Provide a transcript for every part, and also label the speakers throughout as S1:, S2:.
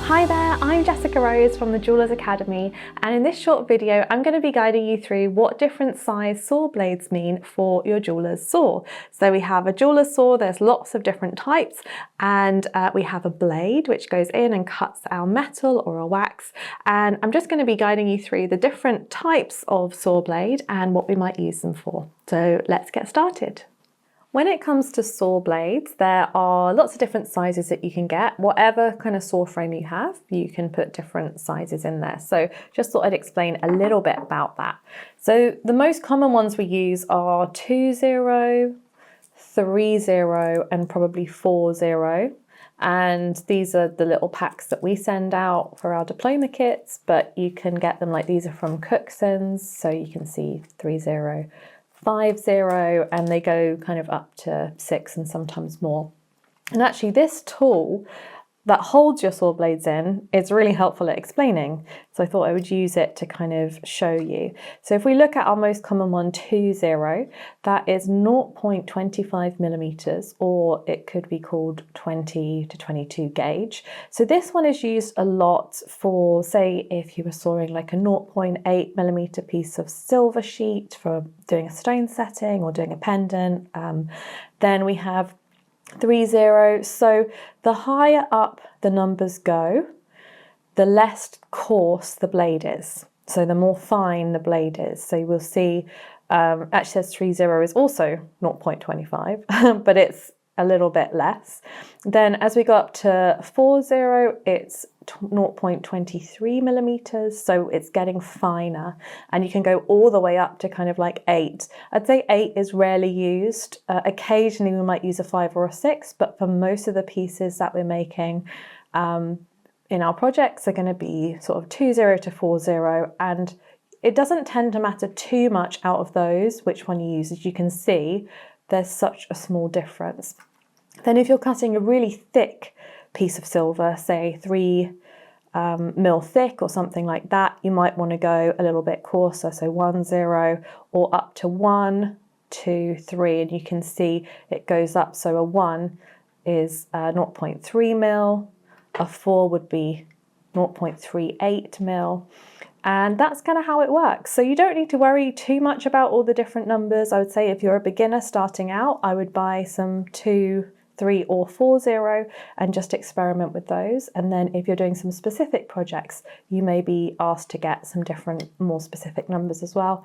S1: Hi there, I'm Jessica Rose from the Jewelers Academy, and in this short video I'm going to be guiding you through what different size saw blades mean for your jeweler's saw. So we have a jeweler's saw, there's lots of different types, and we have a blade which goes in and cuts our metal or a wax, and I'm just going to be guiding you through the different types of saw blade and what we might use them for. So let's get started. When it comes to saw blades, there are lots of different sizes that you can get. Whatever kind of saw frame you have, you can put different sizes in there. So just thought I'd explain a little bit about that. So the most common ones we use are 2/0, 3/0, and probably 4/0. And these are the little packs that we send out for our diploma kits, but you can get them like these are from Cookson's. So you can see 3/0. 5/0, and they go kind of up to 6 and sometimes more. And actually this tool that holds your saw blades in is really helpful at explaining. So I thought I would use it to kind of show you. So if we look at our most common one, 2/0, that is 0.25 millimeters, or it could be called 20 to 22 gauge. So this one is used a lot for, say, if you were sawing like a 0.8 millimeter piece of silver sheet for doing a stone setting or doing a pendant. Then we have 3/0. So the higher up the numbers go, the less coarse the blade is. So the more fine the blade is. So you will see, actually says 3/0 is also 0.25, but it's a little bit less. Then as we go up to 4/0, it's 0.23 millimeters, so it's getting finer, and you can go all the way up to kind of like 8. I'd say 8 is rarely used. Occasionally we might use a 5 or a 6, but for most of the pieces that we're making in our projects are going to be sort of 2/0 to 4/0, and it doesn't tend to matter too much out of those which one you use. As you can see, there's such a small difference. Then if you're cutting a really thick piece of silver, say 3 mil thick or something like that, you might want to go a little bit coarser, so 1/0 or up to 1, 2, 3, and you can see it goes up. So a 1 is 0.3 mil, a 4 would be 0.38 mil. And that's kind of how it works. So you don't need to worry too much about all the different numbers. I would say if you're a beginner starting out, I would buy some 2, 3 or 4/0 and just experiment with those. And then if you're doing some specific projects, you may be asked to get some different, more specific numbers as well.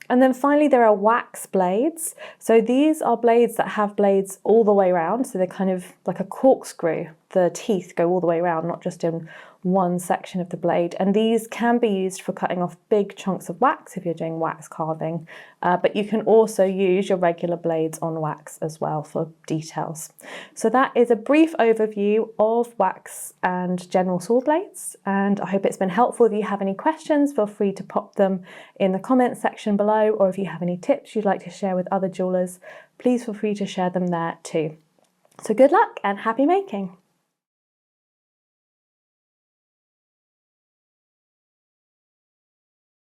S1: And then finally, there are wax blades. So these are blades that have blades all the way around. So they're kind of like a corkscrew. The teeth go all the way around, not just in one section of the blade. And these can be used for cutting off big chunks of wax if you're doing wax carving. But you can also use your regular blades on wax as well for details. So that is a brief overview of wax and general saw blades. And I hope it's been helpful. If you have any questions, feel free to pop them in the comments section below, or if you have any tips you'd like to share with other jewelers, please feel free to share them there too. So good luck and happy making!